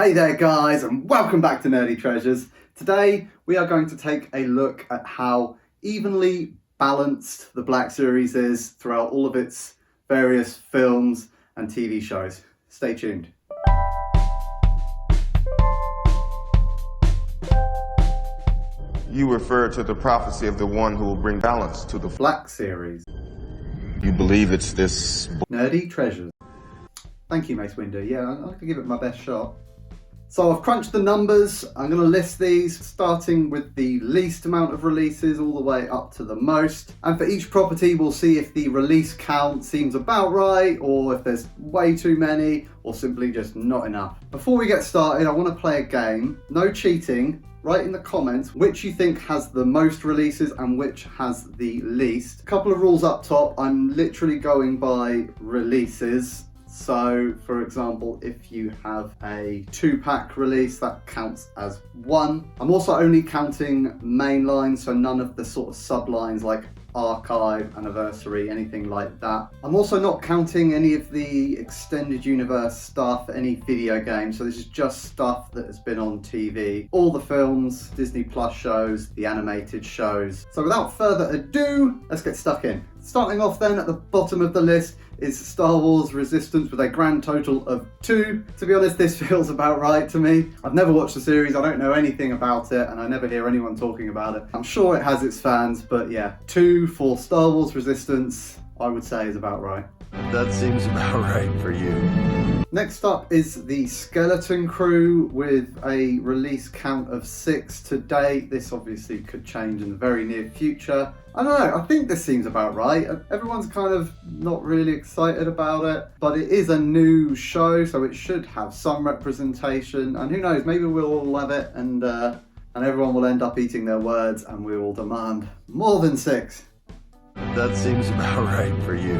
Hey there guys, and welcome back to Nerdy Treasures. Today we are going to take a look at how evenly balanced the Black Series is throughout all of its various films and TV shows. Stay tuned. You refer to the prophecy of the one who will bring balance to the Black Series. You believe it's this Nerdy Treasures. Thank you, Mace Windu. Yeah, I'd like to give it my best shot. So I've crunched the numbers. I'm going to list these starting with the least amount of releases all the way up to the most. And for each property, we'll see if the release count seems about right, or if there's way too many, or simply just not enough. Before we get started, I want to play a game. No cheating. Write in the comments which you think has the most releases and which has the least. A couple of rules up top. I'm literally going by releases. So, for example, if you have a 2-pack release, that counts as 1. I'm also only counting main lines, so none of the sort of sublines like archive, anniversary, anything like that. I'm also not counting any of the extended universe stuff, any video games, so this is just stuff that has been on TV. All the films, Disney Plus shows, the animated shows. So without further ado, let's get stuck in. Starting off then at the bottom of the list is Star Wars Resistance with a grand total of 2. To be honest, this feels about right to me. I've never watched the series, I don't know anything about it, and I never hear anyone talking about it. I'm sure it has its fans, but yeah, 2 for Star Wars Resistance, I would say is about right. That seems about right for you. Next up is the Skeleton Crew with a release count of 6 to date. This obviously could change in the very near future. I don't know, I think this seems about right. Everyone's kind of not really excited about it, but it is a new show, so it should have some representation. And who knows, maybe we'll all love it and everyone will end up eating their words and we will demand more than 6. That seems about right for you.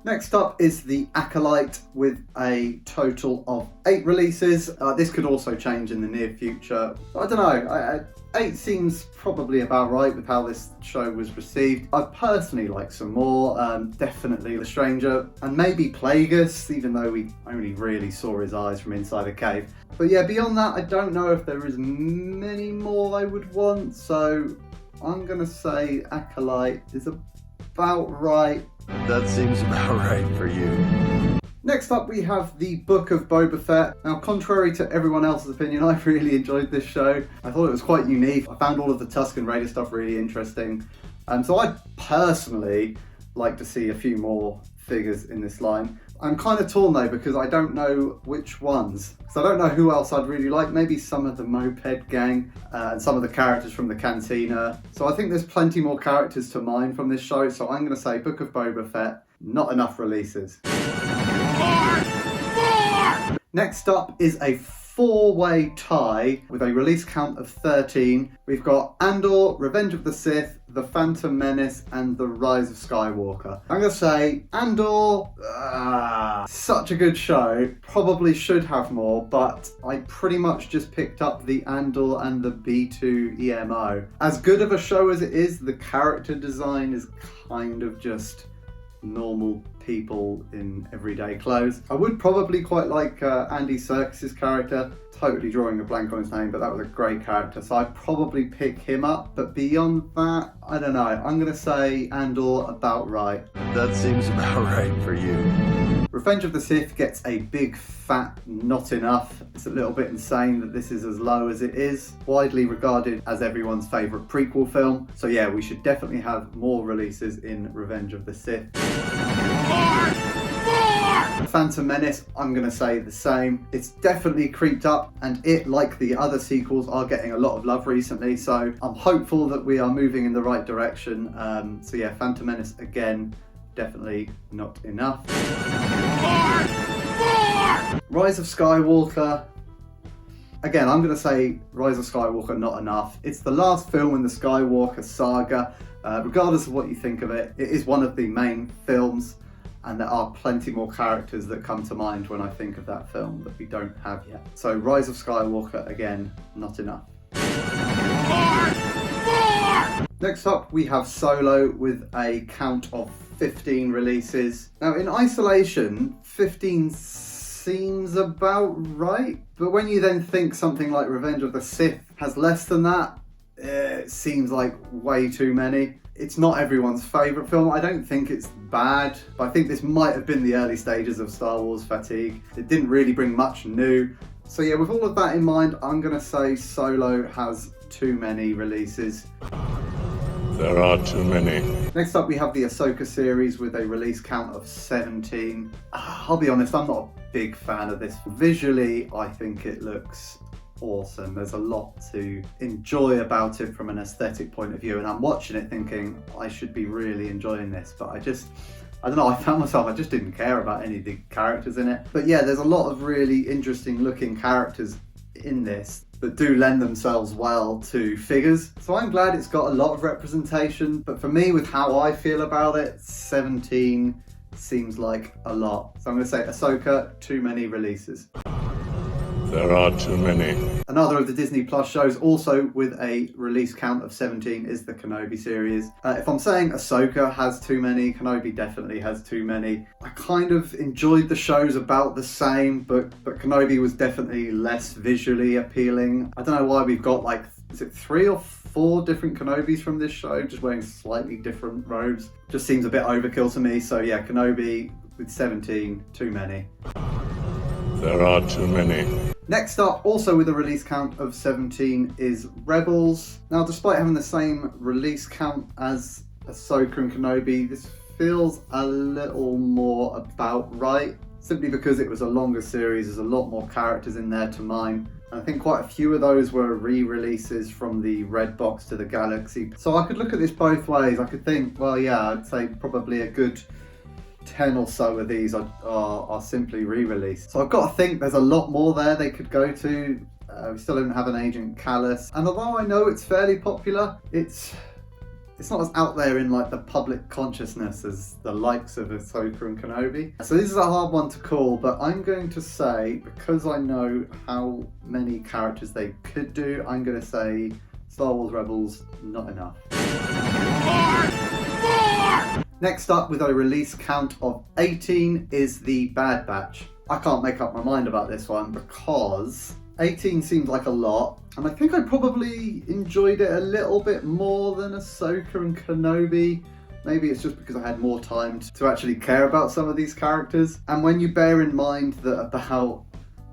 Next up is the Acolyte with a total of 8 releases. This could also change in the near future. I don't know, 8 seems probably about right with how this show was received. I personally like some more, definitely The Stranger and maybe Plagueis, even though we only really saw his eyes from inside a cave. But yeah, beyond that, I don't know if there is many more I would want, so I'm gonna say Acolyte is about right. That seems about right for you. Next up we have the Book of Boba Fett. Now, contrary to everyone else's opinion, I really enjoyed this show. I thought it was quite unique. I found all of the Tusken Raider stuff really interesting. So I'd personally like to see a few more figures in this line. I'm kind of torn though, because I don't know which ones. So I don't know who else I'd really like. Maybe some of the Moped Gang and some of the characters from the Cantina. So I think there's plenty more characters to mine from this show. So I'm going to say Book of Boba Fett, not enough releases. Next up is a 4-way tie with a release count of 13. We've got Andor, Revenge of the Sith, The Phantom Menace, and The Rise of Skywalker. I'm going to say Andor, such a good show, probably should have more, but I pretty much just picked up the Andor and the B2 EMO. As good of a show as it is, the character design is kind of just normal people in everyday clothes. I would probably quite like Andy Serkis's character. Totally drawing a blank on his name, but that was a great character, so I'd probably pick him up. But beyond that, I don't know. I'm gonna say Andor about right. That seems about right for you. Revenge of the Sith gets a big fat not enough. It's a little bit insane that this is as low as it is. Widely regarded as everyone's favourite prequel film. So yeah, we should definitely have more releases in Revenge of the Sith. Phantom Menace, I'm going to say the same. It's definitely creeped up, and it, like the other sequels, are getting a lot of love recently, so I'm hopeful that we are moving in the right direction. So yeah, Phantom Menace again, definitely not enough. Rise of Skywalker. Again, I'm going to say Rise of Skywalker, not enough. It's the last film in the Skywalker saga. Regardless of what you think of it, it is one of the main films, and there are plenty more characters that come to mind when I think of that film that we don't have yet. So Rise of Skywalker, again, not enough. Next up, we have Solo with a count of 15 releases. Now, in isolation, 15 seems about right. But when you then think something like Revenge of the Sith has less than that, it seems like way too many. It's not everyone's favourite film. I don't think it's bad, but I think this might have been the early stages of Star Wars fatigue. It didn't really bring much new. So yeah, with all of that in mind, I'm going to say Solo has too many releases. There are too many. Next up, we have the Ahsoka series with a release count of 17. I'll be honest, I'm not a big fan of this. Visually, I think it looks awesome. There's a lot to enjoy about it from an aesthetic point of view, and I'm watching it thinking I should be really enjoying this, but I don't know, I found myself, I just didn't care about any of the characters in it. But yeah, there's a lot of really interesting looking characters in this that do lend themselves well to figures. So I'm glad it's got a lot of representation, but for me, with how I feel about it, 17 seems like a lot. So I'm going to say Ahsoka, too many releases. There are too many. Another of the Disney Plus shows also with a release count of 17 is the Kenobi series. If I'm saying Ahsoka has too many, Kenobi definitely has too many. I kind of enjoyed the shows about the same, but Kenobi was definitely less visually appealing. I don't know why we've got like, is it 3 or 4 different Kenobis from this show, just wearing slightly different robes? Just seems a bit overkill to me. So yeah, Kenobi with 17, too many. There are too many. Next up, also with a release count of 17, is Rebels. Now, despite having the same release count as Ahsoka and Kenobi, this feels a little more about right, simply because it was a longer series. There's a lot more characters in there to mine. And I think quite a few of those were re-releases from the Red Box to the Galaxy. So I could look at this both ways. I could think, well, yeah, I'd say probably a good 10 or so of these are simply re-released. So I've got to think there's a lot more there they could go to. We still don't have an Agent Kallus, and although I know it's fairly popular, it's not as out there in like the public consciousness as the likes of Ahsoka and Kenobi. So this is a hard one to call, but I'm going to say, because I know how many characters they could do, I'm going to say Star Wars Rebels, not enough. Next up, with a release count of 18, is the Bad Batch. I can't make up my mind about this one because 18 seems like a lot, and I think I probably enjoyed it a little bit more than Ahsoka and Kenobi. Maybe it's just because I had more time to actually care about some of these characters. And when you bear in mind that about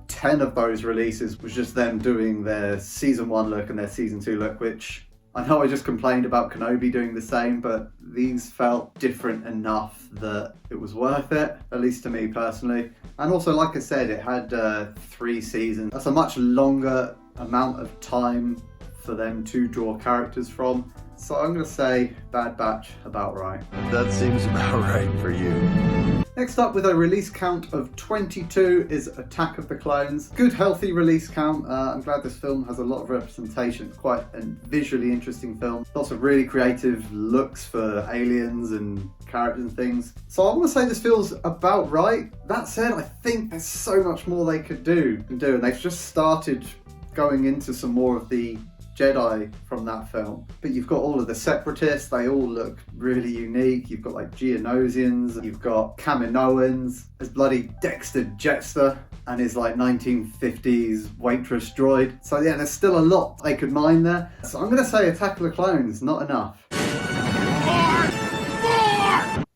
10 of those releases was just them doing their season 1 look and their season 2 look, which I know I just complained about Kenobi doing the same, but these felt different enough that it was worth it, at least to me personally. And also, like I said, it had 3 seasons. That's a much longer amount of time for them to draw characters from. So I'm going to say Bad Batch, about right. That seems about right for you. Next up, with a release count of 22, is Attack of the Clones. Good, healthy release count. I'm glad this film has a lot of representation. It's quite a visually interesting film. Lots of really creative looks for aliens and characters and things. So I want to say this feels about right. That said, I think there's so much more they could do. And they've just started going into some more of the Jedi from that film. But you've got all of the Separatists, they all look really unique. You've got like Geonosians, you've got Kaminoans, there's bloody Dexter Jettster and his like 1950s waitress droid. So yeah, there's still a lot they could mine there. So I'm going to say Attack of the Clones, not enough.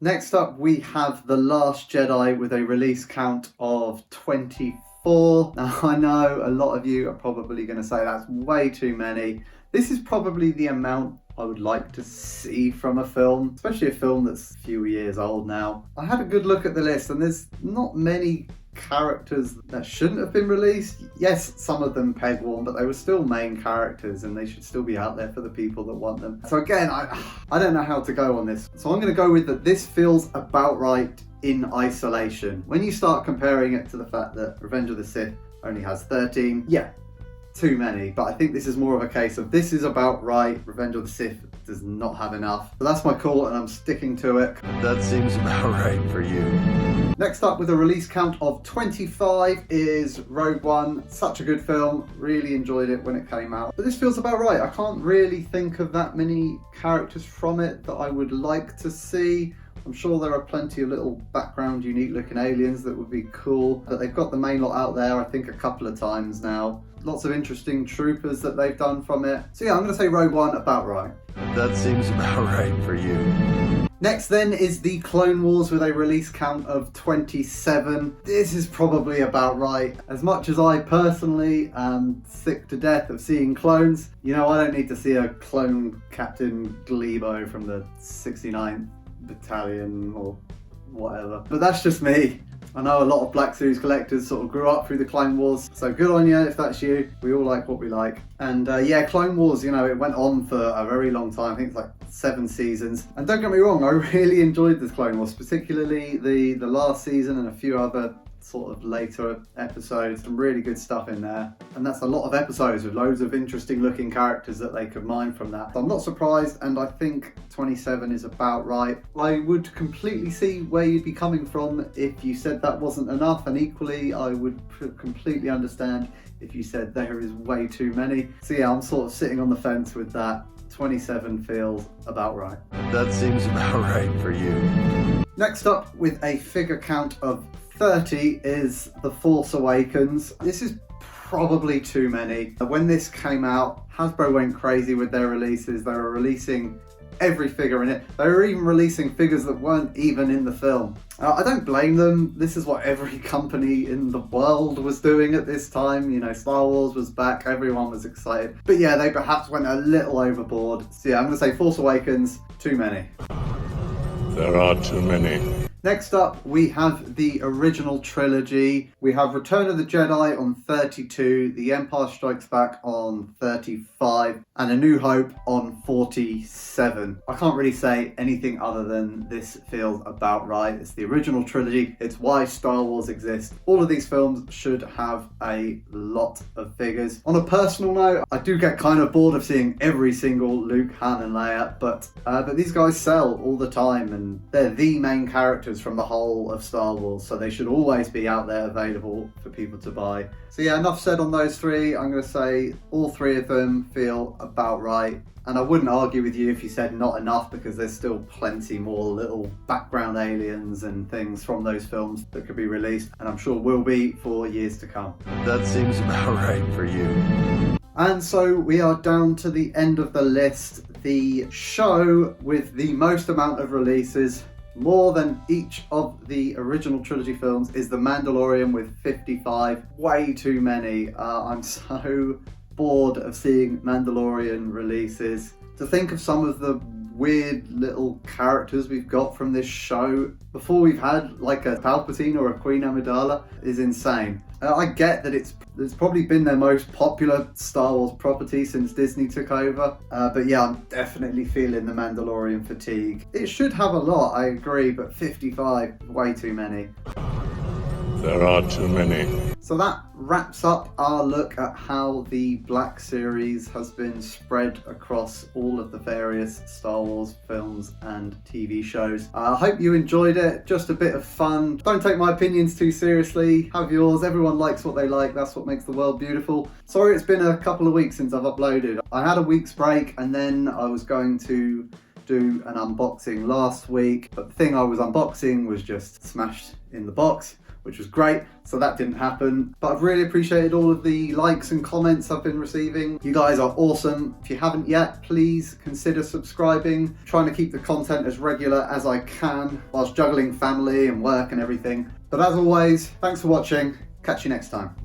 Next up, we have The Last Jedi with a release count of 24. Now, I know a lot of you are probably going to say that's way too many. This is probably the amount I would like to see from a film, especially a film that's a few years old now. I had a good look at the list, and there's not many characters that shouldn't have been released. Yes, some of them peg warm, but they were still main characters and they should still be out there for the people that want them. So again, I don't know how to go on this. So I'm going to go with that this feels about right in isolation. When you start comparing it to the fact that Revenge of the Sith only has 13, yeah, too many. But I think this is more of a case of this is about right, Revenge of the Sith does not have enough. So that's my call and I'm sticking to it. That seems about right for you. Next up, with a release count of 25, is Rogue One. Such a good film, really enjoyed it when it came out. But this feels about right. I can't really think of that many characters from it that I would like to see. I'm sure there are plenty of little background unique looking aliens that would be cool, but they've got the main lot out there I think a couple of times now. Lots of interesting troopers that they've done from it. So yeah, I'm going to say Rogue One about right. That seems about right for you. Next then is the Clone Wars with a release count of 27. This is probably about right. As much as I personally am sick to death of seeing clones, I don't need to see a clone Captain Glebo from the 69th Battalion or whatever. But that's just me. I know a lot of Black Series collectors sort of grew up through the Clone Wars, so good on you if that's you. We all like what we like. And yeah, Clone Wars, it went on for a very long time. I think it's like 7 seasons. And don't get me wrong, I really enjoyed this Clone Wars, particularly the last season and a few other sort of later episodes. Some really good stuff in there. And that's a lot of episodes with loads of interesting looking characters that they could mine from that. So I'm not surprised, and I think 27 is about right. I would completely see where you'd be coming from if you said that wasn't enough, and equally I would completely understand if you said there is way too many. So yeah, I'm sort of sitting on the fence with that. 27 feels about right. That seems about right for you. Next up, with a figure count of 30, is The Force Awakens. This is probably too many. When this came out, Hasbro went crazy with their releases. They were releasing every figure in it. They were even releasing figures that weren't even in the film. I don't blame them. This is what every company in the world was doing at this time. Star Wars was back, everyone was excited. But yeah, they perhaps went a little overboard. So yeah, I'm going to say Force Awakens, too many. There are too many. Next up, we have the original trilogy. We have Return of the Jedi on 32, The Empire Strikes Back on 35, and A New Hope on 47. I can't really say anything other than this feels about right. It's the original trilogy. It's why Star Wars exists. All of these films should have a lot of figures. On a personal note, I do get kind of bored of seeing every single Luke, Han, and Leia, but these guys sell all the time, and they're the main characters from the whole of Star Wars, so they should always be out there available for people to buy. So yeah, enough said on those three. I'm going to say all three of them feel about right, and I wouldn't argue with you if you said not enough, because there's still plenty more little background aliens and things from those films that could be released, and I'm sure will be for years to come. That seems about right for you. And so we are down to the end of the list. The show with the most amount of releases, more than each of the original trilogy films, is The Mandalorian with 55. Way too many. I'm so bored of seeing Mandalorian releases. To think of some of the weird little characters we've got from this show before we've had like a Palpatine or a Queen Amidala is insane. I get that it's probably been their most popular Star Wars property since Disney took over, but yeah, I'm definitely feeling the Mandalorian fatigue. It should have a lot, I agree, but 55, way too many. There are too many. So that wraps up our look at how the Black Series has been spread across all of the various Star Wars films and TV shows. I hope you enjoyed it. Just a bit of fun. Don't take my opinions too seriously. Have yours. Everyone likes what they like. That's what makes the world beautiful. Sorry it's been a couple of weeks since I've uploaded. I had a week's break, and then I was going to do an unboxing last week, but the thing I was unboxing was just smashed in the box, which was great, so that didn't happen. But I've really appreciated all of the likes and comments I've been receiving. You guys are awesome. If you haven't yet, please consider subscribing. I'm trying to keep the content as regular as I can whilst juggling family and work and everything. But as always, thanks for watching. Catch you next time.